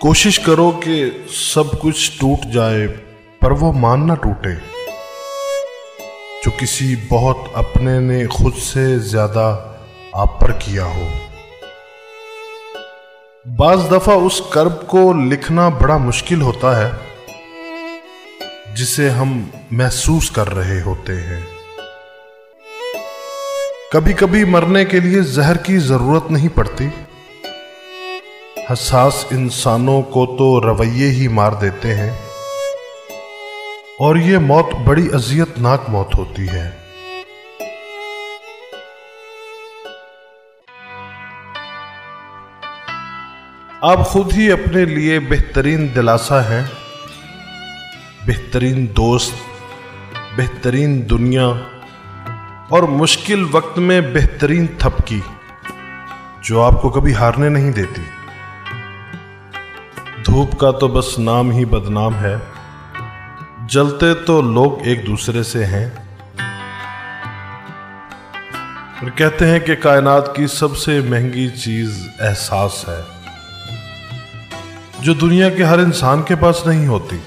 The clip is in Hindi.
कोशिश करो कि सब कुछ टूट जाए पर वो मान ना टूटे, जो किसी बहुत अपने ने खुद से ज्यादा आप पर किया हो। बाज दफा उस कर्ब को लिखना बड़ा मुश्किल होता है जिसे हम महसूस कर रहे होते हैं। कभी कभी मरने के लिए जहर की जरूरत नहीं पड़ती, हसास इंसानों को तो रवैये ही मार देते हैं, और ये मौत बड़ी अजियतनाक मौत होती है। आप खुद ही अपने लिए बेहतरीन दिलासा हैं, बेहतरीन दोस्त, बेहतरीन दुनिया और मुश्किल वक्त में बेहतरीन थपकी जो आपको कभी हारने नहीं देती। धूप का तो बस नाम ही बदनाम है, जलते तो लोग एक दूसरे से हैं। और कहते हैं कि कायनात की सबसे महंगी चीज एहसास है, जो दुनिया के हर इंसान के पास नहीं होती।